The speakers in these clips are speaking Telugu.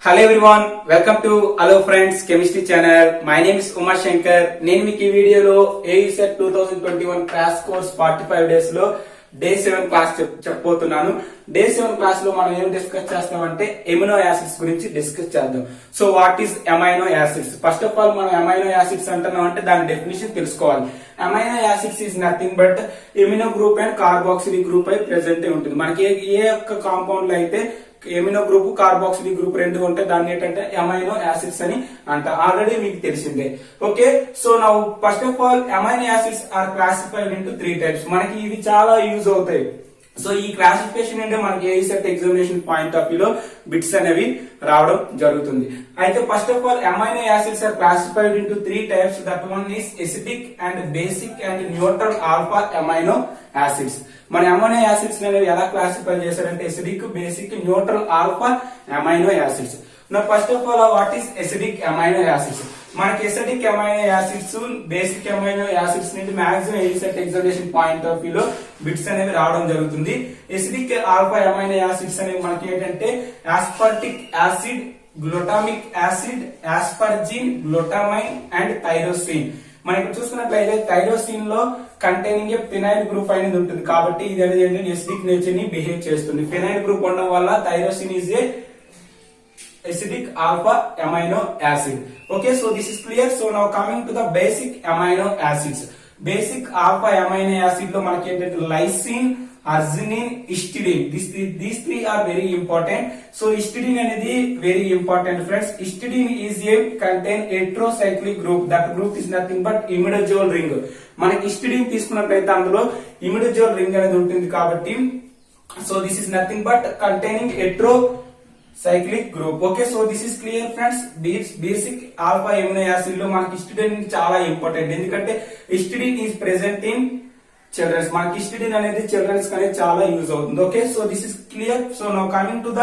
Hello everyone, welcome to Hello Friends Chemistry channel. My name is Uma Shankar. నేను మీకు ఈ వీడియోలో AUSET 2021 క్రాష్ కోర్స్ 45 డేస్ లో డే 7 క్లాస్ చెప్పబోతున్నాను. డే 7 క్లాస్ లో మనం ఏం డిస్కస్ చేస్తామంటే ఎమినో యాసిడ్స్ గురించి డిస్కస్ చేద్దాం. So what is amino acids? First of all మనం అమైనో యాసిడ్స్ అంటున్నాం అంటే దాని డెఫినేషన్ తెలుసుకోవాలి. Amino acids is nothing but amino group and carboxylic group అయి ప్రెసెంట్ ఉంటుంది. మనకి ఏ ఒక్క కాంపౌండ్ లో అయితే ఎమినో గ్రూప్ కార్బాక్సిలిక్ గ్రూప్ రెండు ఉంటాయి, దాన్ని ఏంటంటే అమైనో యాసిడ్స్ అని అంట. ఆల్రెడీ మీకు తెలిసిందే. Okay, so now first of all amino acids are classified into 3 types. మనకి ఇవి చాలా యూజ్ అవుతాయి. సో ఈ క్లాసిఫికేషన్ అంటే మనకి AUSET examination point of view లో బిట్స్ అనేవి రావడం జరుగుతుంది. అయితే first of all amino acids are classified into 3 types. That one is acidic and basic and neutral alpha amino acids. మన అమైనో యాసిడ్స్ అనేవి ఎలా క్లాసిఫై చేశారంటే acidic, basic, neutral alpha amino acids. నా first of all what is acidic amino acids? మనకి acidic amino acids, basic amino acids నుండి maximum AUSET examination point of view లో బిట్స్ అనేవి రావడం జరుగుతుంది. ఎసిడిక్ ఆల్ఫా అమైనో యాసిడ్స్ అనేవి మనకి ఏంటంటే aspartic acid, glutamic acid, asparagine, glutamine and tyrosine. మనకి చూసుకున్నట్లయితే థైరోసిన్ లో కంటైనింగ్ ఏ ఫినైల్ గ్రూప్ అనేది ఉంటుంది, కాబట్టి ఇది అనేది ఎసిడిక్ నేచర్ ని బిహేవ్ చేస్తుంది. ఫినైల్ గ్రూప్ ఉండడం వల్ల tyrosine is a acidic alpha amino acid. Okay, so this is clear. So now coming to the basic amino acids. Basic alpha amino acid lo manaki entante lysine, arginine, histidine. These three are very important. So histidine anedi very important friends. Histidine is a contain heterocyclic group. That group is nothing but imidazole ring. మనకి histidine తీసుకున్నట్లయితే అందులో imidazole ring అనేది ఉంటుంది కాబట్టి so this is nothing but containing heterocyclic group. Okay, so this is clear friends. Basic alpha amino acid లో మనకి histidine చాలా ఇంపార్టెంట్, ఎందుకంటే histidine is present in children. మనకి histidine అనేది చిల్డ్రన్స్ కానీ చాలా యూజ్ అవుతుంది. Okay, so this is clear. So now coming to the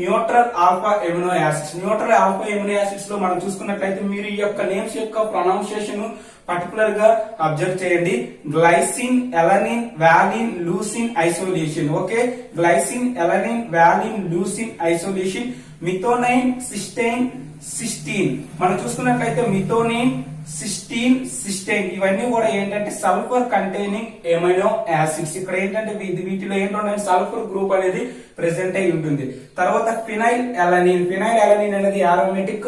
neutral alpha amino acids. Neutral alpha amino acids లో మనం చూసుకున్నట్లయితే మీరు ఈ యొక్క నేమ్స్ యొక్క ప్రొనౌన్సియేషన్ పర్టికులర్ గా అబ్జర్వ్ చేయండి. Glycine, alanine, valine, leucine, isolation. Okay, glycine, alanine, valine, leucine, isolation. Methionine, cysteine, cystine. మనం చూసుకున్నట్లయితే మిథోనిన్, సిస్టీన్, సిస్టైన్ ఇవన్నీ కూడా ఏంటంటే సల్ఫర్ కంటైనింగ్ ఎమైనో యాసిడ్స్. ఇక్కడ ఏంటంటే వీటిలో ఏంటంటే సల్ఫర్ గ్రూప్ అనేది ప్రెసెంట్ అయి ఉంటుంది. తర్వాత ఫినైల్ ఎలనిన్. ఫినైల్ ఎలనిన్ అనేది aromatic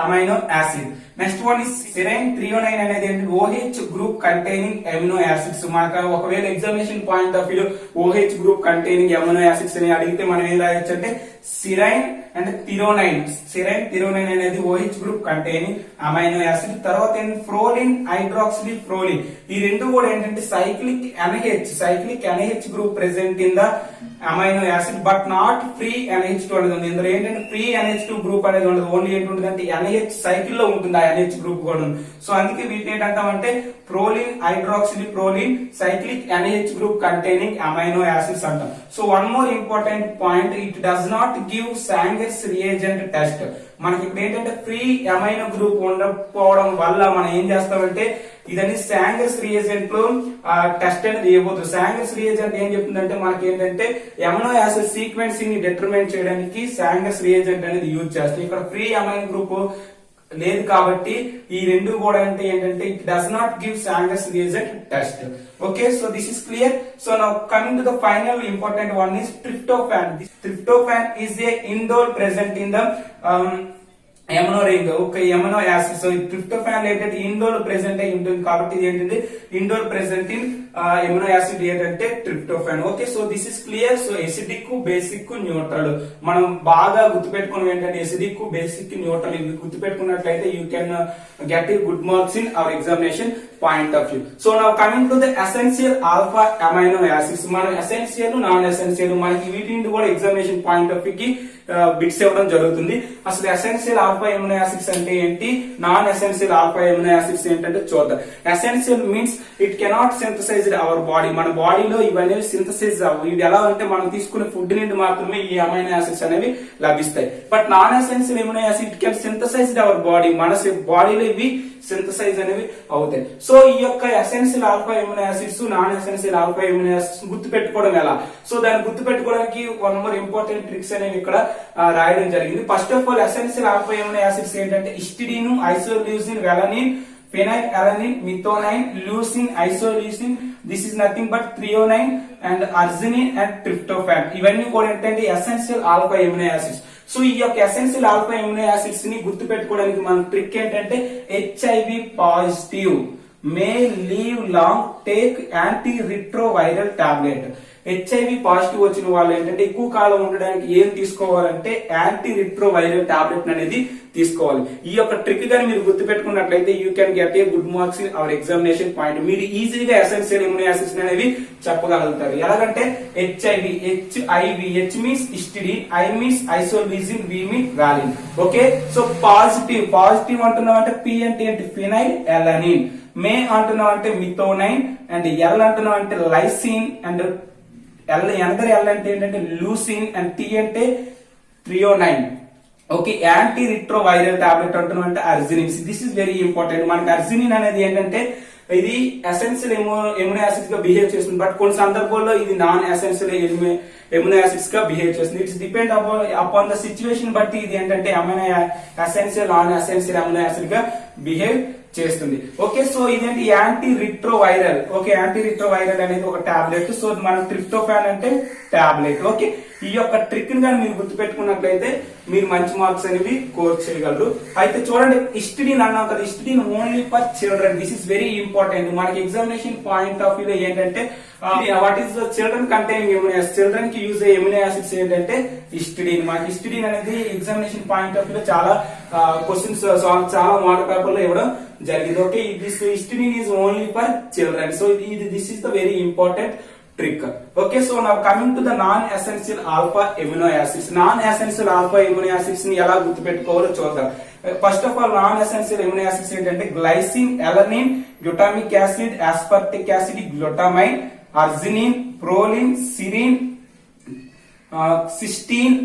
amino acid. Next one is serine threonine అనేది OH group containing amino acids. మనకు ఒకవేళ examination point of view OH group containing amino acids అని అడిగితే మనం ఏం రాయొచ్చు అంటే సిరైన్ అండ్ థిరోనైన్. సిరైన్, థిరోనైన్ అనేది OH group containing amino acid. తర్వాత ఫ్రోలిన్, హైడ్రాక్సిల్ ఫ్రోలిన్. ఈ రెండు కూడా ఏంటంటే cyclic NH group present in the amino acid but not free NH2 అనేది ఉంది. ఇందులో ఏంటంటే ఫ్రీ NH2 గ్రూప్ అనేది ఉండదు, ఓన్లీ ఏంటి అంటే NH సైకిల్ లో ఉంటుంది ఆ NH గ్రూప్ కూడా. సో అందుకే వీటిని ఏంటంటామంటే proline, hydroxyl proline, cyclic NH group containing amino acids అంటాం. So one more important point, it does not give Sanger's reagent test. మనకి ఇప్పుడు ఏంటంటే ఫ్రీ అమైనో గ్రూప్ ఉండకపోవడం వల్ల మనం ఏం చేస్తామంటే ఇదని సాంగర్స్ రియేజెంట్ లో టెస్ట్ అనేది ఇవ్వబోతుంది. సాంగర్స్ రియేజెంట్ ఏం చెప్తుందంటే మనకి ఏంటంటే అమైనో యాసిడ్ సీక్వెన్సింగ్ ని డిటర్మైన్ చేయడానికి సాంగర్స్ రియేజెంట్ అనేది యూజ్ చేస్తాం. ఇక్కడ ఫ్రీ అమైనో గ్రూప్ లేదు కాబట్టి ఈ రెండు కూడా అంటే ఏంటంటే it does not give Sanger's reagent test. Okay, so this is clear. So now coming to the final important one is tryptophan. Tryptophan is a indole present in the amino ring. Okay, amino acid. So tryptophan ఏంటంటే ఇండోల్ ప్రెసెంట్ అయి ఉంటుంది కాబట్టి ఇది ఏంటంటే indole present in amino acid ఏంటంటే tryptophan. Okay, so this is clear. So acidic, basic, neutral మనం బాగా గుర్తుపెట్టుకున్నవి ఏంటంటే ఎసిడిక్, బేసిక్, న్యూట్రల్. ఇవి గుర్తుపెట్టుకున్నట్లయితే you can get a good marks in our examination point of view. So now coming to the essential alpha amino acids. మనం ఎసెన్షియల్, నాన్ ఎసెన్షియల్ మనకి వీటి నుండి కూడా ఎగ్జామినేషన్ పాయింట్ ఆఫ్ వ్యూ కి బిట్స్ ఇవ్వడం జరుగుతుంది. అసలు ఎసెన్షియల్ ఆల్ఫా ఎమినో యాసిడ్స్ అంటే ఏంటి, non essential alpha amino acids ఏంటంటే చూద్దాం. Essential means it cannot synthesize synthesized our body, మన బాడీలో ఇవన్నీ సింథసైజ్ అవ్వవు. ఇవి ఎలా అంటే మనం తీసుకునే ఫుడ్ నుండి మాత్రమే ఈ అమైనో యాసిడ్స్ అనేవి లభిస్తాయి. But non essential amino acid can synthesised our body, మన బాడీలో ఇవి సింథసైజ్ అనేవి అవుతాయి. సో ఈ యొక్క essential alpha amino acids, non essential alpha amino acids గుర్తు పెట్టుకోవడం ఎలా? సో దాన్ని గుర్తు పెట్టుకోవడానికి వన్ మోర్ ఇంపార్టెంట్ ట్రిక్స్ అనేవి ఇక్కడ రాయడం జరిగింది. First of all essential alpha amino acids ఏంటంటే histidine, isoleucine, valine, phenyl alanine, methionine, leucine, isoleucine, this is nothing but threonine and arginine and tryptophan. ఇవన్నీ కూడా ఏంటంటే essential alpha amino acids. So ఈ యొక్క ఎసెన్షియల్ ఆల్ఫా ఎమినో యాసిడ్స్ ని గుర్తు పెట్టుకోవడానికి మన ట్రిక్ ఏంటంటే HIV positive may leave long take anti retroviral tablet. HIV positive వచ్చిన వాళ్ళు ఏంటంటే ఎక్కువ కాలం ఉండడానికి ఏం తీసుకోవాలంటే యాంటీ రిట్రోవైరల్ టాబ్లెట్ అనేది తీసుకోవాలి. ఈ యొక్క ట్రిక్ గాని మీరు గుర్తు పెట్టుకున్నట్లయితే you can get a good marks in our examination point. మీరు ఈజీగా ఎసెన్షియల్ ఎమినో యాసిడ్స్ అనేవి చెప్పగలుగుతారు. ఎలాగంటే HIV, H means histidine, I means isoleucine, V mean valine. Okay, so positive అంటున్నాం అంటే పి అంటే ఏంటి ఫినైల్ ఎలనిన్, మే అంటున్నాం అంటే మిథోనైన్, అండ్ ఎల్ అంటున్నాం అంటే లైసిన్, అండ్ ఎనదర్ ఎల్ అంటే ఏంటంటే లూసిన్, అండ్ టీ అంటే threonine. Okay, anti retroviral tablet అంటున్నాం అంటే arginine. This is very important. మనకి అర్జినిన్ అనేది ఏంటంటే ఇది ఎసెన్షియల్ ఎమినో యాసిడ్స్ గా బిహేవ్ చేస్తుంది, బట్ కొన్ని సందర్భాల్లో ఇది నాన్ ఎసెన్షియల్ ఎమినో యాసిడ్స్ గా బిహేవ్ చేస్తుంది. It's depend upon the situation బట్టి ఇది ఏంటంటే essential non essential amino acid గా బిహేవ్ చేస్తుంది. ఓకే, సో ఇదేంటి anti retroviral. Okay, anti retroviral అనేది ఒక టాబ్లెట్. సో మనం ట్రిప్టోఫాన్ అంటే టాబ్లెట్. ఓకే, ఈ యొక్క ట్రిక్ ని కానీ మీరు గుర్తుపెట్టుకున్నట్లయితే మీరు మంచి మార్క్స్ అనేవి కోర్ చేయగలరు. అయితే చూడండి, హిస్టిడిన్ అన్నాం కదా, histidine only for children. This is very important. మనకి ఎగ్జామినేషన్ పాయింట్ ఆఫ్ వ్యూ లో ఏంటంటే what is the children containing amino acids, children కి యూజ్ అయ్యే ఎమినో యాసిడ్స్ ఏంటంటే హిస్టిడిన్. మనకి హిస్టిడిన్ అనేది ఎగ్జామినేషన్ పాయింట్ ఆఫ్ వ్యూ లో చాలా క్వశ్చన్స్ చాలా మోడల్ పేపర్ లో ఇవ్వడం జరిగింది. Okay, this histidine is only for children. So this is the very important trick. Okay, so now coming to the non-essential alpha amino acids. Non-essential alpha amino acids ని ఎలా గుర్తుపెట్టుకోవాలో చూద్దాం. First of all non essential amino acids ఏంటంటే glycine, alanine, glutamic acid, aspartic acid, glutamine, arginine, proline, serine, cysteine,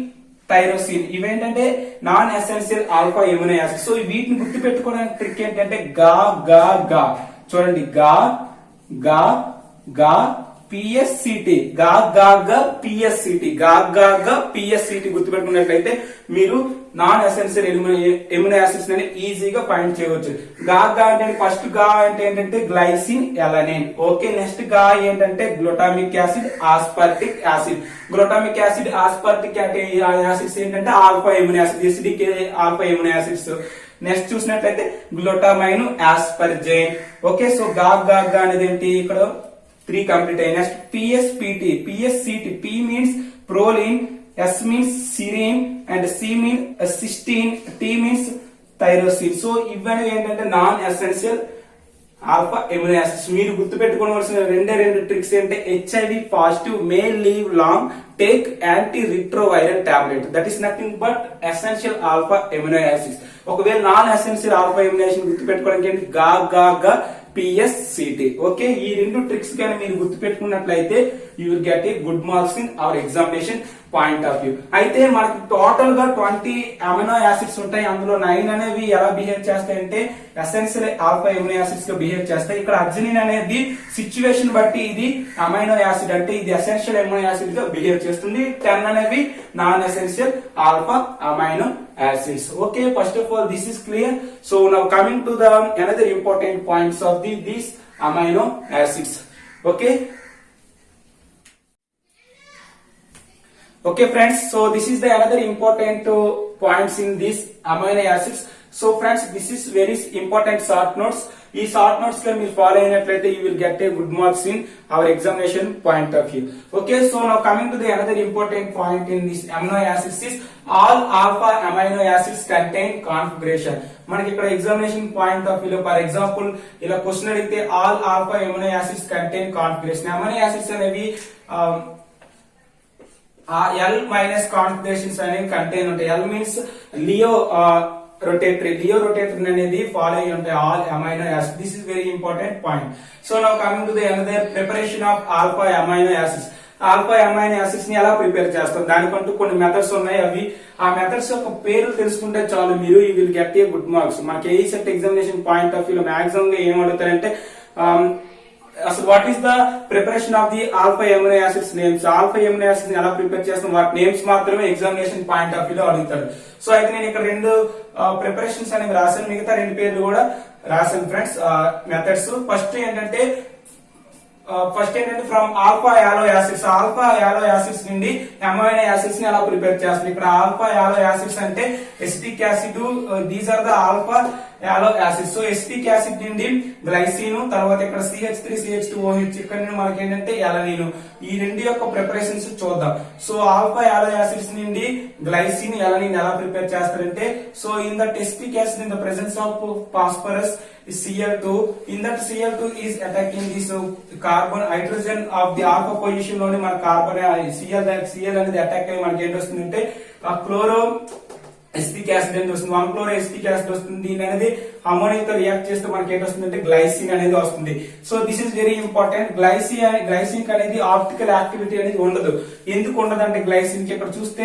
tyrosine. ఇవేంటంటే non essential alpha amino acids. So వీటిని గుర్తుపెట్టుకోవడానికి ట్రిక్ ఏంటంటే గా గా గా. చూడండి, గా గా గా పిఎస్సిటి, గా గా గా పిఎస్సిటి, గా గా గా పిఎస్సిటి గుర్తుపెట్టుకున్నట్లయితే మీరు నాన్ ఎసెన్షియల్ ఎమినో యాసిడ్స్ ని ఈజీగా ఫైండ్ చేయవచ్చు. గా గా అంటే ఫస్ట్ గా అంటే ఏంటంటే గ్లైసిన్, ఎలనిన్. ఓకే, నెక్స్ట్ గా ఏంటంటే glutamic acid, aspartic acid. Glutamic acid, aspartic acids ఏంటంటే alpha amino acid, acidic alpha amino acids. Next చూసినట్లయితే గ్లూటామైన్, ఆస్పర్జైన్. ఓకే, సో గా గా గా అనేది ఏంటి ఇక్కడ 3 కంప్లీట్ అయ్యి. Next PSPT, PSCT. P means proline, S means serine, and C mean cysteine, T means tyrosine. So ఇవన్నీ ఏంటంటే non essential alpha amino acids. మీరు గుర్తుపెట్టుకోవాల్సిన రెండు ట్రిక్స్ ఏంటంటే HIV positive may leave long take anti retroviral tablet. That is nothing but essential alpha amino acids. ఒకవేళ non essential alpha amino acid గుర్తుపెట్టుకోవడానికి ఏంటి గా గా గా పిఎస్సిటి. ఓకే, ఈ రెండు ట్రిక్స్ కానీ మీరు గుర్తుపెట్టుకున్నట్లయితే you will get a good marks in our examination point of view. అయితే మనకి టోటల్ గా 20 అమినో యాసిడ్స్ ఉంటాయి. అందులో 9 అనేవి ఎలా బిహేవ్ చేస్తాయంటే ఎసెన్షియల్ ఆల్ఫా ఎమినో యాసిడ్స్ గా బిహేవ్ చేస్తాయి. ఇక్కడ అర్జినిన్ అనేది సిచ్యువేషన్ బట్టి ఇది అమైనో యాసిడ్ అంటే ఇది ఎసెన్షియల్ అమైనో యాసిడ్ గా బిహేవ్ చేస్తుంది. 10 అనేవి non essential alpha amino acids. Okay, first of all this is clear. So now coming to the another important points of these amino acids. Okay, okay friends, so this is the another important points in these amino acids. So friends, this is very important short notes. ఈ షార్ట్ నోట్స్ గా మీరు ఫాలో అయినట్లయితే you will get a good marks in our examination point of view. Okay, so now coming to the another important point in this amino acids is all alpha amino acids contain configuration. మనకి ఇక్కడ ఎగ్జామినేషన్ పాయింట్ ఆఫ్ వ్యూ లో ఫర్ ఎగ్జాంపుల్ ఇలా క్వశ్చన్ అడిగితే all alpha amino acids contain configuration. Amino acids అనేవి ఎల్ మైనస్ కాన్ఫిగరేషన్స్ అనేవి కంటైన్ ఉంటాయి. L means laevo rotatory Leo rotatory అనేది ఫాలో అయ్యి ఉంటాయి all amino acid. This is very important point. So now coming to the another preparation of alpha amino acids. Alpha amino acids ని ఎలా ప్రిపేర్ చేస్తాం, దానికంటూ కొన్ని మెథడ్స్ ఉన్నాయి. అవి ఆ మెథడ్స్ యొక్క పేరు తెలుసుకుంటే చాలు, మీరు you will get a good marks. మనకి A set examination point of view maximum గా ఏం అడుగుతారంటే అసలు what is the preparation of the alpha amino acids names. Alpha amino acids ఎలా ప్రిపేర్ చేస్తాం, వాటి నేమ్స్ మాత్రమే ఎగ్జామినేషన్ పాయింట్ ఆఫ్ వ్యూ లో అడుగుతారు. సో అయితే నేను ఇక్కడ రెండు ప్రిపరేషన్స్ అనేవి రాశాను, మిగతా రెండు పేర్లు కూడా రాశాను ఫ్రెండ్స్. మెథడ్స్ ఫస్ట్ ఏంటంటే from alpha halo acids. Alpha halo acids నుండి అమైనో యాసిడ్స్ ని ఎలా ప్రిపేర్ చేస్తాం. ఇక్కడ ఆల్ఫా యాలో యాసిడ్స్ అంటే acetic acid, these are the alpha halo acid. So acetic acid నుండి గ్లైసిన్, తర్వాత ఇక్కడ CH3CH2OH, ఇక్కడ నుండి మనకి ఏంటంటే ఎలనీన్. ఈ రెండు యొక్క ప్రిపరేషన్స్ చూద్దాం. సో ఆల్ఫా యాలో యాసిడ్స్ నుండి గ్లైసిన్, ఎలనీన్ ఎలా ప్రిపేర్ చేస్తారంటే, so in that acetic acid in the presence of phosphorus is Cl2. In that Cl2 is attacking this carbon hydrogen of the alpha position లోని మన కార్బన్ Cl అనేది అటాక్ అయ్యి మనకి ఏంటి వస్తుందంటే క్లోరో ఎసిటిక్ యాసిడ్ అనేది వస్తుంది, 1-chloro ఎసిటిక్ యాసిడ్ వస్తుంది. దీని అనేది అమోనియాతో రియాక్ట్ చేస్తే మనకి ఏంటి వస్తుందంటే గ్లైసిన్ అనేది వస్తుంది. So this is very important. Glycine అనేది ఆప్టికల్ యాక్టివిటీ అనేది ఉండదు. ఎందుకు ఉండదు అంటే గ్లైసిన్ కి ఇక్కడ చూస్తే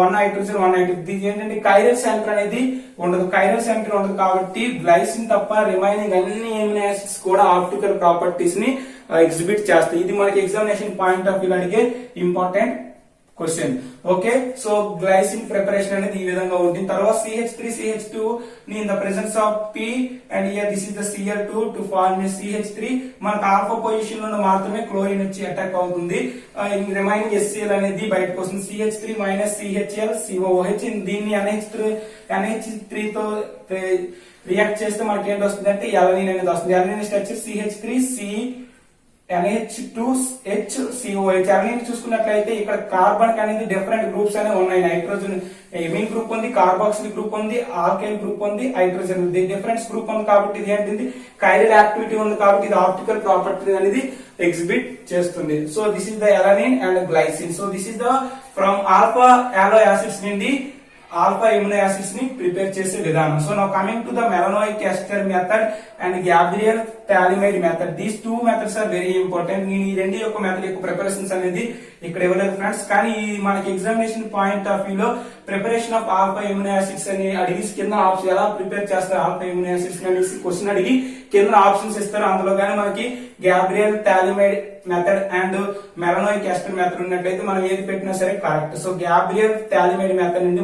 1 హైడ్రోజన్ 1 హైడ్రోజన్, దీనికి ఏంటంటే కైరల్ సెంటర్ అనేది ఉండదు. కైరల్ సెంటర్ ఉండదు కాబట్టి గ్లైసిన్ తప్ప రిమైనింగ్ అన్ని ఎమినో యాసిడ్స్ కూడా ఆప్టికల్ ప్రాపర్టీస్ ని ఎగ్జిబిట్ చేస్తాయి. ఇది మనకి ఎగ్జామినేషన్ పాయింట్ ఆఫ్ వ్యూ అడిగే important question. Okay, so glycine preparation అనేది ఈ విధంగా ఉంటుంది. తర్వాత CH3CH2 ని in the presence of P and here this is the Cl2 to form CH3. మనకు ఆల్ఫా పొజిషన్ లో మాత్రమే క్లోరిన్ వచ్చి అటాక్ అవుతుంది. రిమైనింగ్ HCl అనేది బయటకు వస్తుంది. CH3 - CHL COOH. దీన్ని NH3 తో రియాక్ట్ చేస్తే మనకి ఏంటి వస్తుంది అంటే ఎలనీన్ అనేది వస్తుంది. ఎలనీన్ స్ట్రక్చర్ CH3C NH2HCOH. ఎలనీన్ చూసుకున్నట్లయితే ఇక్కడ కార్బన్ అనేది డిఫరెంట్ గ్రూప్స్ అనేవి ఉన్నాయి. నైట్రోజన్ ఎమిన్ గ్రూప్ ఉంది, కార్బాక్సిల్ గ్రూప్ ఉంది, ఆల్కైల్ గ్రూప్ ఉంది, హైడ్రోజన్ ఉంది. డిఫరెన్స్ గ్రూప్ ఉంది కాబట్టి ఇది ఏంటిది కైరల్ యాక్టివిటీ ఉంది కాబట్టి ఇది ఆప్టికల్ ప్రాపర్టీ అనేది ఎగ్జిబిట్ చేస్తుంది. So this is the alanine and glycine. So this is the from alpha halo acids నుండి ఆల్ఫా ఎమినో యాసిడ్స్ ని ప్రిపేర్ చేసే విధానం. So now coming to the malonic ester method and Gabriel phthalimide method. These two methods are very important. నేను ఈ రెండు యొక్క మెథడ్ యొక్క ప్రిపరేషన్స్ అనేది ఇక్కడ ఇవ్వలేదు ఫ్రెండ్స్, కానీ మనకి ఎగ్జామినేషన్ పాయింట్ ఆఫ్ వ్యూ లో preparation of alpha amino acids అని అడిగి కింద ఆప్షన్ ఎలా ప్రిపేర్ చేస్తారు ఆల్ఫా ఎమినో యాసిడ్స్ అనేసి క్వశ్చన్ అడిగి కింద ఆప్షన్స్ ఇస్తారు. అందులో కానీ మనకి Gabriel phthalimide method and malonic ester method ఉన్నట్లయితే మనం ఏది పెట్టినా సరే correct. So Gabriel phthalimide method నుండి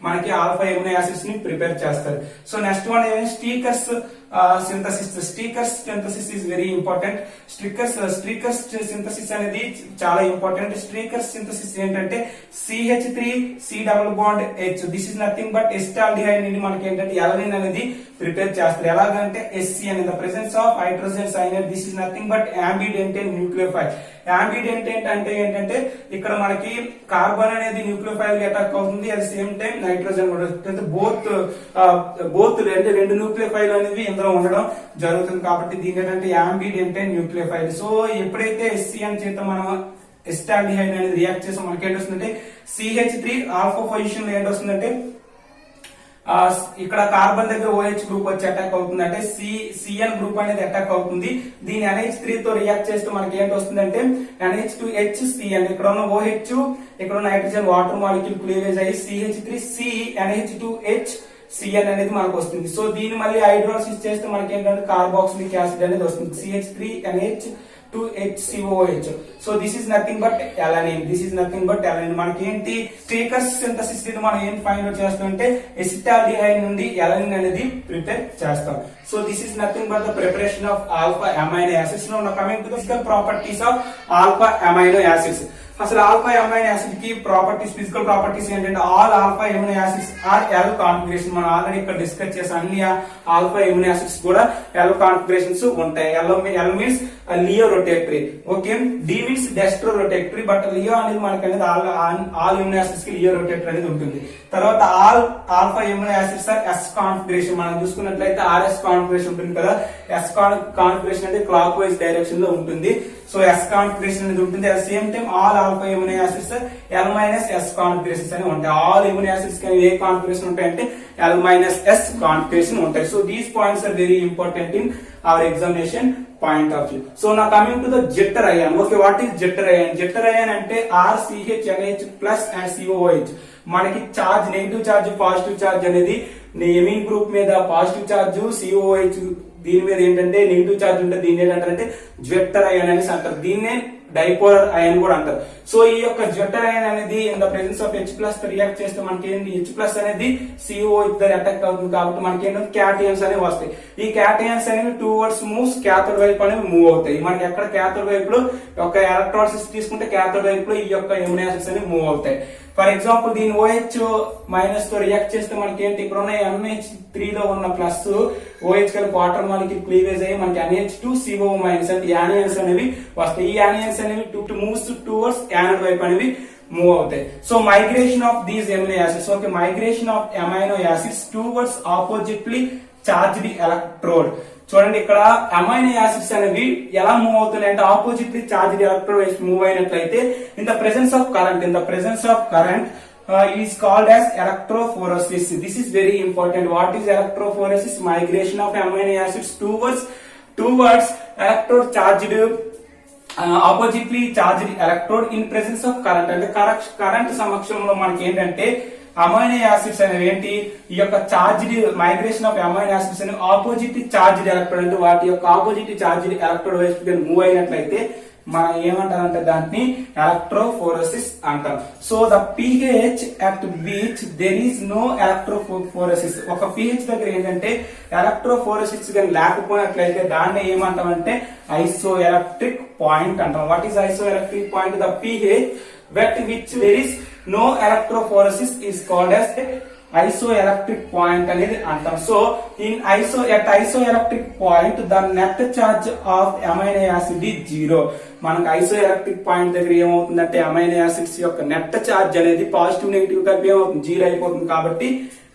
మనకి ఆల్ఫా ఎమినో యాసిడ్స్ ని ప్రిపేర్ చేస్తారు. So next one Strecker's synthesis. Strecker's synthesis is very important. Strecker's synthesis అనేది చాలా ఇంపార్టెంట్. స్ట్రీకర్స్ సింథసిస్ ఏంటంటే CH3C double bond H. This is nothing but acetaldehyde నుండి మనకి ఏంటంటే ఎలనీన్ అనేది ప్రిపేర్ చేస్తారు. ఎలాగంటే SC అనే the presence of hydrogen cyanide. This is nothing but ambidentate nucleophile. Ambidentate అంటే ఏంటంటే ఇక్కడ మనకి కార్బన్ అనేది న్యూక్లియోఫైల్ కి అటాక్ అవుతుంది, అట్ సేమ్ టైం నైట్రోజన్ కూడా. బోత్ అంటే రెండు న్యూక్లియోఫైల్ అనేవి ఇందులో ఉండడం జరుగుతుంది కాబట్టి దీని ఏంటంటే యాంబిడెంటేట్ న్యూక్లియోఫైల్. సో ఎప్పుడైతే SC అని చేత మనం ఎస్టాల్డిహైడ్ అనేది రియాక్ట్ చేస్తాం మనకి ఏంటొస్తుందంటే CH3 ఆల్ఫా పొజిషన్ లో ఏంటొస్తుందంటే ఇక్కడ కార్బన్ దగ్గర OH గ్రూప్ వచ్చి అటాక్ అవుతుంది, అంటే CN గ్రూప్ అనేది అటాక్ అవుతుంది. దీని NH3 తో రియాక్ట్ చేస్తే మనకి ఏంటి వస్తుందంటే NH2HCN. ఇక్కడ ఉన్న OH ఇక్కడ ఉన్న హైడ్రోజన్ వాటర్ మాలిక్యూల్ క్లీవేజ్ అయ్యి CH3C NH2H CN అనేది మనకు వస్తుంది. సో దీన్ని మళ్ళీ హైడ్రోలిసిస్ చేస్తే మనకి ఏంటంటే కార్బాక్సిలిక్ యాసిడ్ అనేది వస్తుంది, CH3NH2HCOH. So this is nothing but alanine. మనకి ఏంటి స్టీకర్స్ సింథసిస్ మనం ఏం ఫైండ్ అవుట్ చేస్తాం అంటే ఎసిటాల్డిహైడ్ నుండి ఎలనీన్ అనేది ప్రిపేర్ చేస్తాం. So this is nothing but the preparation of alpha amino acids. Now coming to the physical properties of alpha amino acids. అసలు ఆల్ఫా అమైనో యాసిడ్ కి ప్రాపర్టీస్, ఫిజికల్ ప్రాపర్టీస్ ఏంటంటే all alpha amino acids are L configuration. మనం ఆల్రెడీ ఇక్కడ డిస్కస్ చేసాం, అన్ని ఆల్ఫా ఎమినో యాసిడ్స్ కూడా ఎల్ కాన్ఫిగరేషన్స్ ఉంటాయి. L means laevo rotatory. Okay, D means dextro rotatory, but laevo అనేది మనకి అనేది ఆల్ ఎమినో యాసిడ్స్ కి లియో రొటేటరీ అనేది ఉంటుంది. తర్వాత all alpha amino acids are S configuration. మనం చూసుకున్నట్లయితే ఆర్ఎస్ కాన్ఫిగరేషన్ ఉంటుంది కదా. ఎస్ కాన్ఫిగరేషన్ అంటే క్లాక్ వైజ్ డైరెక్షన్ లో ఉంటుంది. సో ఎస్ కాన్ఫిగరేషన్ అనేది ఉంటుంది. At same time all alpha amino acids L minus S configurations అని ఉంటాయి. ఆల్ ఎమినో యాసిడ్స్ కి ఏ కాన్ఫిగరేషన్ ఉంటాయంటే ఎల్ మైనస్ ఎస్ కాన్ఫిగరేషన్ ఉంటాయి. So these points are very important in our examination point of view. So now coming to the zwitter ion. Okay, what is zwitter ion? Zwitter ion అంటే RCH NH plus and COOH. మనకి charge, negative charge, positive charge అనేది ఎమిన్ గ్రూప్ మీద పాజిటివ్ చార్జ్, COOH దీని మీద ఏంటంటే నెగిటివ్ చార్జ్ ఉంటుంది. దీన్ని ఏంటంటే జ్వెక్టర్ అయాన్ అనేసి అంటారు. దీన్నే డైపోలర్ అయాన్ కూడా అంటారు. సో ఈ యొక్క జ్వెక్టర్ అయాన్ అనేది in the presence of H plus react చేస్తే మనకి ఏంటి, H ప్లస్ అనేది COOH తో అటాక్ అవుతుంది కాబట్టి మనకి ఏంటంటే క్యాటయాన్స్ అనేవి వస్తాయి. ఈ క్యాటయాన్స్ అనేవి టువర్డ్స్ మూవ్స్, క్యాథోడ్ వైపు అనేవి మూవ్ అవుతాయి. మనకి ఎక్కడ క్యాథోడ్ వైపులో ఒక ఎలక్ట్రాన్సిస్ తీసుకుంటే క్యాథోడ్ వైపులో ఈ యొక్క ఎమినో యాసిడ్స్ అనేవి మూవ్ అవుతాయి. ఫర్ ఎగ్జాంపుల్ దీని OH మైనస్ తో రియాక్ట్ చేస్తే మనకి ఏంటి, ఇక్కడ ఉన్న NH3 లో ఉన్న ప్లస్ OH కలిపి వాటర్ మాలిక్యూల్ క్లీవేజ్ అయ్యి మనకి NH2 CO మైనస్ అంటే యానియన్స్ అనేవి వస్తాయి. ఈ యానియన్స్ అనేవి మూవ్స్ టువర్డ్స్ యానోడ్ వైపు అనేవి మూవ్ అవుతాయి. So migration of these amino acids. Okay, migration of amino acids towards oppositely charged electrode. చూడండి, ఇక్కడ అమైనో యాసిడ్స్ అనేవి ఎలా మూవ్ అవుతున్నాయి అంటే ఆపోజిట్లీ చార్జ్డ్ ఎలక్ట్రోడ్ వైపు మూవ్ అయినట్లయితే in the presence of current is called as electrophoresis. This is very important. What is electrophoresis? Migration of amino acids towards electrode charged oppositely charged electrode in presence of current. అంటే కరెంట్ సమక్షంలో మనకి ఏంటంటే అమైనో యాసిడ్స్ అనేవి ఏంటి, ఈ యొక్క charged migration of amino acids అనేవి ఆపోజిట్ చార్జ్డ్ ఎలక్ట్రోడ్ అంటే వాటి యొక్క ఆపోజిట్ చార్జ్డ్ ఎలక్ట్రోడ్ వైపు మూవ్ అయినట్లయితే మనం ఏమంటారంటే దాన్ని ఎలక్ట్రోఫోరెసిస్ అంటాం. So the pH at which there is no electrophoresis, ఒక pH దగ్గర ఏంటంటే ఎలక్ట్రోఫోరెసిస్ కానీ లేకపోయినట్లయితే దాన్ని ఏమంటామంటే ఐసోఎలక్ట్రిక్ పాయింట్ అంటాం. What is isoelectric point? The pH at which there is no electrophoresis is called as isoelectric point అనేది అంటాం. So in at isoelectric point the net charge of amino acid is 0. మనకు ఐసోఎలక్ట్రిక్ పాయింట్ దగ్గర ఏమవుతుందంటే అమైనో యాసిడ్స్ యొక్క నెట్ చార్జ్ అనేది పాజిటివ్ నెగిటివ్ కలిపి ఏమవుతుంది, 0 అయిపోతుంది కాబట్టి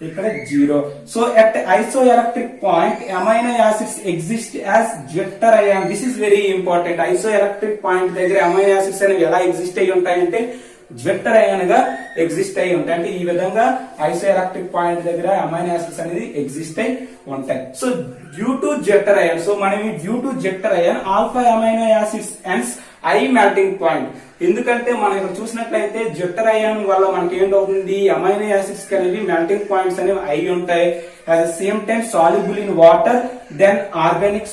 ఇక్కడ 0. So at isoelectric point amino acids exist as Jeter ion. This is very important. isoelectric point దగ్గర అమైనో యాసిడ్స్ అనేవి ఎలా ఎగ్జిస్ట్ అయి ఉంటాయంటే Jeter ion గా ఎగ్జిస్ట్ అయి ఉంటాయి. అంటే ఈ విధంగా ఐసోఎలక్ట్రిక్ పాయింట్ దగ్గర అమైనో యాసిడ్స్ అనేది ఎగ్జిస్ట్ అయి ఉంటాయి. So due to Jeter ion, so మనం due to Jeter ion alpha amino acids and high melting point. ఎందుకంటే మనం ఇక్కడ చూసినట్లయితే Jeter ion వల్ల మనకి ఏంటవుతుంది, అమైనో యాసిడ్స్ అనేవి మెల్టింగ్ పాయింట్స్ అనేవి అయి ఉంటాయి. At the same time soluble in water then organic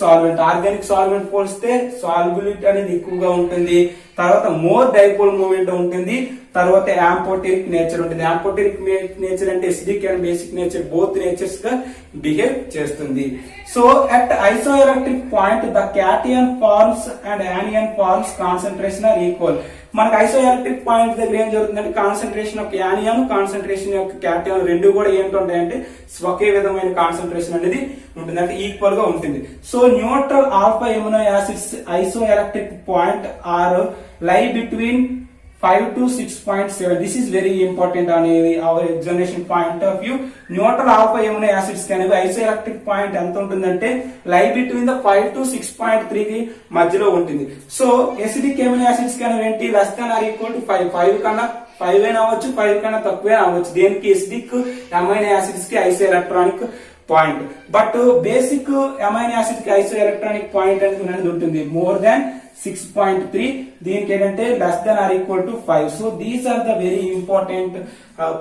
solvent పోలిస్తే సాల్యుబిలిటీ అనేది ఎక్కువగా ఉంటుంది. తర్వాత మోర్ డైపోల్ మూవ్మెంట్ ఉంటుంది. తర్వాత యాంపోటెరిక్ నేచర్ ఉంటుంది. యాంపోటెరిక్ నేచర్ అంటే acidic and basic nature both natures గా బిహేవ్ చేస్తుంది. So at isoelectric point the cation forms and anion forms concentration are equal. మనకు ఐసోఎలక్ట్రిక్ పాయింట్ దగ్గర ఏం జరుగుతుందంటే కాన్సన్ట్రేషన్ ఆఫ్ యానియన్, కాన్సన్ట్రేషన్ యొక్క క్యాటియన్ రెండు కూడా ఏంటంటే ఒకే విధమైన కాన్సన్ట్రేషన్ అనేది ఉంటుంది, అంటే ఈక్వల్ గా ఉంటుంది. So neutral alpha amino acids isoelectric point are lie between 5 to 6.7. This is very important on our examination point of view. Neutral alpha amino acids అనేవి ఐసోఎలక్ట్రిక్ పాయింట్ ఎంత ఉంటుందంటే లై బిట్వీన్ ద 5 to 6.3 కి మధ్యలో ఉంటుంది. సో ఎసిడిక్ ఎమినో యాసిడ్స్ అనేవి ఏంటి, less than or equal to 5 కన్నా 5 అయినా అవ్వచ్చు, 5 కన్నా తక్కువే అవ్వచ్చు. దేనికి, ఎసిడిక్ అమైనో యాసిడ్స్ కి isoelectronic point. But basic amino acid కి ఐసోఎలక్ట్రానిక్ పాయింట్ అనేది ఉంటుంది మోర్ దాన్ 6.3. దీనికి ఏంటంటే less than or equal to 5. So these are the very important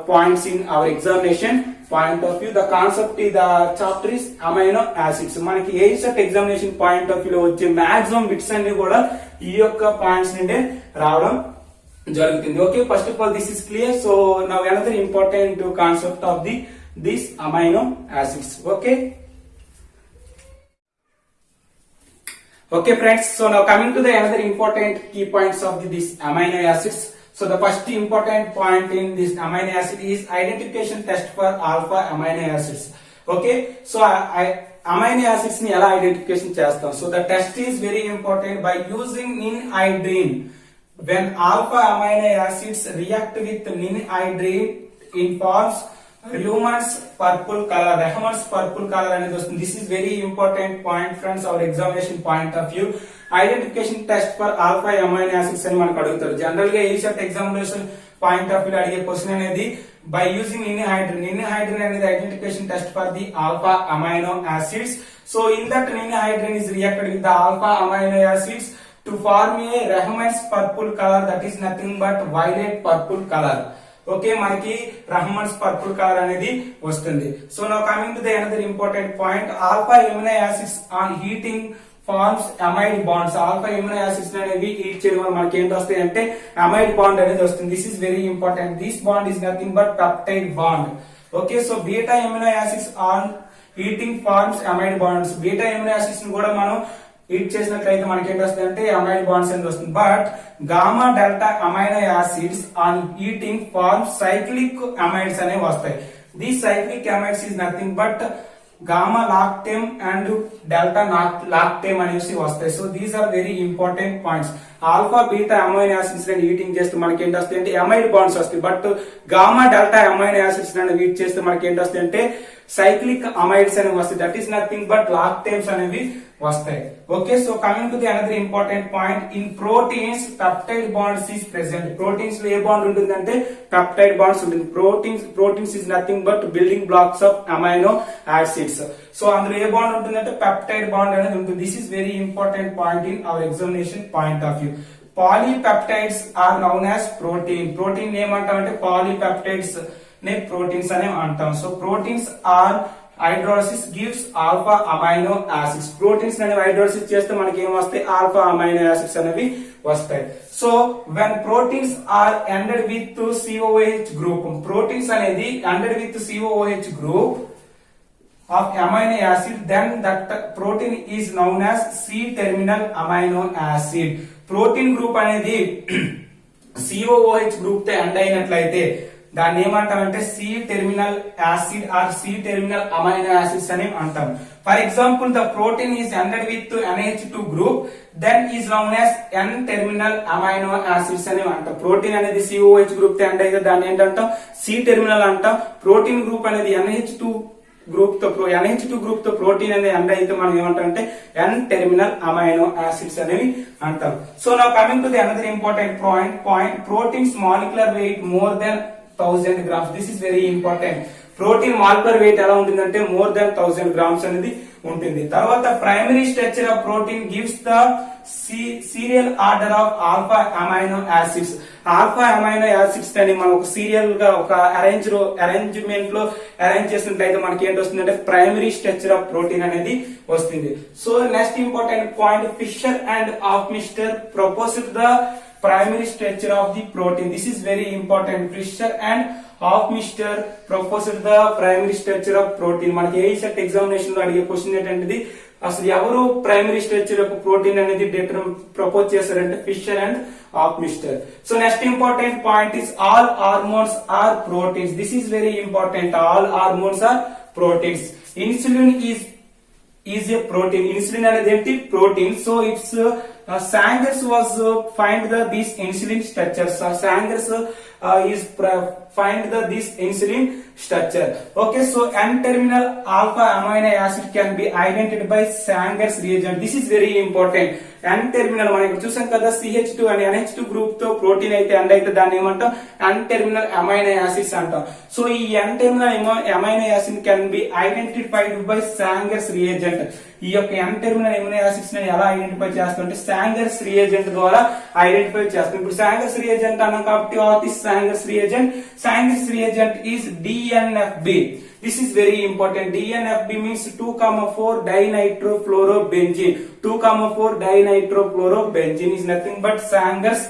points in our examination point of view. The concept the chapter is amino acids. మనకి ఏసెట్ ఎగ్జామినేషన్ పాయింట్ ఆఫ్ వ్యూలో వచ్చే మాక్సిమం బిట్స్ అన్ని కూడా ఈ యొక్క పాయింట్స్ నుండే రావడం జరుగుతుంది. Okay, first of all this is clear. So now another important concept of this amino acids. Okay friends, so now coming to the another important key points of this amino acids. So the first important point in this amino acid is identification test for alpha amino acids. Okay, so amino acids ని ఎలా ఐడెంటిఫికేషన్ చేస్తాం? So the test is very important by using ninhydrin. When alpha amino acids react with ninhydrin, it forms Rehmann's purple color అనేది వస్తుంది. This is very important point friends, our examination point of view. Identification test for alpha amino acids అని మనకు అడుగుతారు. జనరల్ గా ESET examination point of view అడిగే క్వశ్చన్ అనేది by using ninhydrin అనేది identification test for the alpha amino acids. So in that ninhydrin is reacted with the alpha amino acids to form a Rehmann's purple color, that is nothing but violet purple color. Okay, మనకి రహమాన్స్ పర్పుల్ కలర్ అనేది వస్తుంది. So now coming to the another important point, alpha amino acids on heating forms amide bonds. Alpha amino acids అనేవి హీట్ చేయడం వల్ల మనకి ఏంటి వస్తాయి అంటే అమైడ్ బాండ్ అనేది వస్తుంది. This is very important. This bond is nothing but peptide bond. Okay, so beta amino acids on heating forms amide bonds. Beta amino acids ని కూడా మనం హీట్ చేసినట్లయితే మనకి ఏంటి వస్తుంది అంటే అమైడ్ బాండ్స్ అనేది వస్తుంది. But gamma delta amino acids on heating form cyclic amides అనేవి వస్తాయి. These cyclic amides is nothing but gamma lactam and delta lactam అనేసి వస్తాయి. So these are very important points. Alpha beta amino acids ని హీటింగ్ చేస్తే మనకి ఏంటి వస్తాయి అంటే అమైడ్ బాండ్స్ వస్తాయి. But gamma delta amino acids ని హీట్ చేస్తే మనకి ఏంటి వస్తాయి అంటే సైక్లిక్ అమైడ్స్ అనేవి వస్తాయి. దట్ ఈస్ నథింగ్ బట్ లాక్టేమ్స్ అనేవి వస్తాయి. Okay, so coming to the another important point, in proteins peptide bonds is present. Proteins లో ఏ బాండ్ ఉంటుందంటే పెప్టైడ్ బాండ్స్ ఉంటుంది. Proteins is nothing but building blocks of amino acids. So అందులో ఏ బాండ్ ఉంటుందంటే పెప్టైడ్ బాండ్ అనేది ఉంటుంది. This is very important point in our examination point of view. Polypeptides are known as protein. Protein ఏమంటామంటే పాలీపెప్టైడ్స్ నే ప్రోటీన్స్ అనే అంటాం. So proteins are hydrolysis gives alpha amino acids. Proteins అనేవి హైడ్రోలిసిస్ చేస్తే మనకి ఏం వస్తాయి? ఆల్ఫా అమైనో యాసిడ్స్ అనేవి వస్తాయి. So when proteins are ended with COOH group, proteins అనేది ended with COOH group of amino acid, then that protein is known as C-terminal amino acid. Protein group అనేది COOH గ్రూప్ తో ఎండ్ అయినట్లయితే దాన్ని ఏమంటామంటే C terminal acid or C terminal amino acids అని అంటాం. For example the protein is ended with NH2 group, then is known as N terminal amino acids అని అంటాం. ప్రోటీన్ అనేది COOH గ్రూప్ తో ఎండ్ అయితే దాన్ని ఏంటంటాం? సి టెర్మినల్ అంటాం. ప్రోటీన్ గ్రూప్ అనేది NH2 గ్రూప్ తో ప్రోటీన్ అనేది ఎండ్ అయితే మనం ఏమంటాం అంటే N టెర్మినల్ అమైనో యాసిడ్స్ అనేవి అంటాం. So now coming to the another important point, proteins molecular weight more than 1000 grams. This is very important. Protein molecular weight ఎలా ఉంటుందంటే మోర్ దెన్ 1000 grams అనేది ఉంటుంది. తర్వాత primary structure of protein gives the serial order of alpha amino acids. Alpha amino acids అని మనం ఒక సీరియల్ గా ఒక అరేంజ్మెంట్ లో అరేంజ్ చేసినట్లయితే మనకి ఏంటి వస్తుంది అంటే ప్రైమరీ స్ట్రక్చర్ ఆఫ్ ప్రోటీన్ అనేది వస్తుంది. So next important point, Fischer and Hofmeister proposed the primary structure of the protein. This is very important. Fisher and Hofmeister proposed the primary structure of protein. మనకి ESET ఎగ్జామినేషన్ లో అడిగే క్వశ్చన్ ఏంటంటే అసలు ఎవరు ప్రైమరీ స్ట్రక్చర్ ఆఫ్ ప్రోటీన్ అనేది ప్రపోజ్ చేశారంటే Fischer and Hofmeister. So next important point is all hormones are proteins. This is very important. All hormones are proteins. Insulin is a protein. Insulin అనేది ఏంటి? Protein. So it's Sanger was find this insulin structure. So Sanger is find this insulin structure. Okay, so N-terminal alpha amino acid can be identified by Sanger's reagent. This is very important. N-terminal మనం ఇక్కడ చూసాం కదా, CH2 అనే NH2 గ్రూప్ తో ప్రోటీన్ అయితే ఎండ్ అయితే దాన్ని ఏమంటాం? N-terminal amino acids అంటాం. సో ఈ N-terminal amino acid can be identified by Sanger's reagent. ఈ యొక్క N-terminal amino acids ని ఎలా ఐడెంటిఫై చేస్తామంటే Sanger's reagent ద్వారా ఐడెంటిఫై చేస్తాం. ఇప్పుడు Sanger's reagent అన్నాం కాబట్టి what is Sanger's reagent? Sanger's reagent is DNFB. This is very important. DNFB means 2,4 dinitrofluorobenzene. 2,4 dinitrofluorobenzene is nothing but Sanger's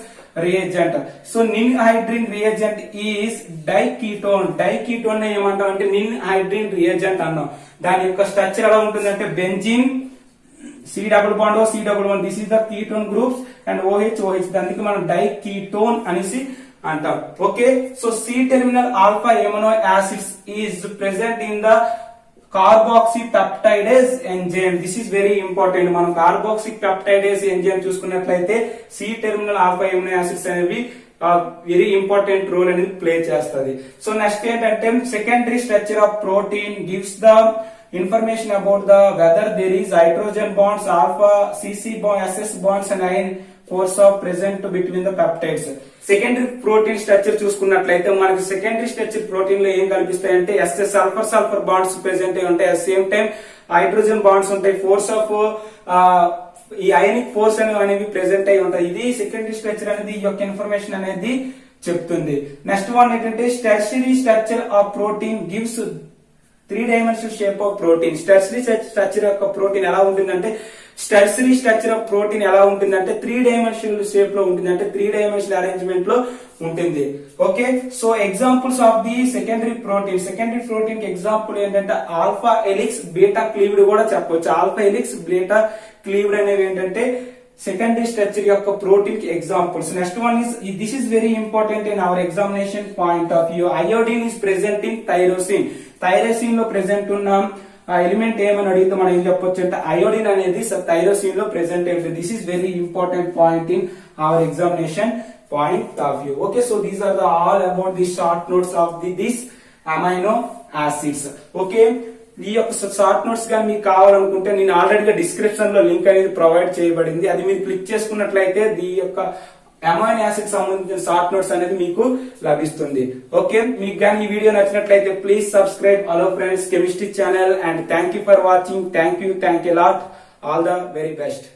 reagent. So ninhydrin reagent is diketone. Diketone ని ఏమంటాం అంటే ninhydrin reagent అన్నాం. దాని యొక్క స్ట్రక్చర్ ఎలా ఉంటుందంటే benzene C double bond O C double bond. This is the ketone groups and OH. దానికి మనం డైకీటోన్ అనేసి అంటాం. Okay, so C terminal alpha amino acids is present in the carboxy peptidase enzyme. This is very important. మనం కార్బాక్సీ పెప్టైడేస్ ఎంజైమ్ చూసుకున్నట్లయితే C terminal alpha amino acids అనేవి వెరీ ఇంపార్టెంట్ రోల్ అనేది ప్లే చేస్తుంది. సో నెక్స్ట్ ఏంటంటే secondary structure of protein gives the information about the whether there is hydrogen bonds, alpha, CC bond, SS bonds and iron force of present between the peptides. Secondary protein structure చూసుకున్నట్లయితే మనకి సెకండరీ స్ట్రక్చర్ ప్రోటీన్ లో ఏం కనిపిస్తాయంటే S S sulphur sulphur bonds present అయి ఉంటాయి. At same time hydrogen bonds ఉంటాయి. ఫోర్స్ ఆఫ్ ఈ అయనిక్ ఫోర్స్ అనేవి ప్రెసెంట్ అయి ఉంటాయి. ఇది సెకండరీ స్ట్రక్చర్ అనేది ఈ యొక్క ఇన్ఫర్మేషన్ అనేది చెప్తుంది. నెక్స్ట్ వన్ ఏంటంటే tertiary structure of protein gives 3-dimensional shape of protein. Tertiary structure యొక్క ప్రోటీన్ ఎలా ఉంటుందంటే టెర్షియరీ స్ట్రక్చర్ ఆఫ్ ప్రోటీన్ ఎలా ఉంటుందంటే 3-dimensional షేప్ లో ఉంటుంది. అంటే 3-dimensional అరేంజ్మెంట్ లో ఉంటుంది. Okay, so examples of the secondary protein. Secondary protein కి ఎగ్జాంపుల్ ఏంటంటే ఆల్ఫా ఎలిక్స్ బీటా క్లీవ్డ్ కూడా చెప్పొచ్చు. ఆల్ఫా ఎలిక్స్ బీటా క్లీవ్డ్ అనేవి ఏంటంటే సెకండరీ స్ట్రక్చర్ యొక్క ప్రోటీన్ కి examples. Next one is this is very important in our examination point of view. Iodine is present in tyrosine. Tyrosine లో ప్రెసెంట్ ఉన్న ఎలిమెంట్ ఏమని అడిగితే మనం ఏం చెప్పొచ్చు అంటే అయోడిన్ అనేది థైరోసిన్ లో ప్రెసెంట్ ఉంటుంది. This is very important point in our examination point of view. Okay, so these are the all about the short notes of this amino acids. Okay, ఈ యొక్క షార్ట్ నోట్స్ గా మీకు కావాలనుకుంటే నేను ఆల్రెడీగా డిస్క్రిప్షన్ లో లింక్ అనేది ప్రొవైడ్ చేయబడింది. అది మీరు క్లిక్ చేసుకున్నట్లయితే ఈ యొక్క అమైనో యాసిడ్ సంబంధించిన షార్ట్ నోట్స్ అనేది మీకు లభిస్తుంది. ఓకే, మీకు కానీ ఈ వీడియో నచ్చినట్లయితే please subscribe hello friends chemistry channel and thank you for watching. Thank you a lot. All the very best.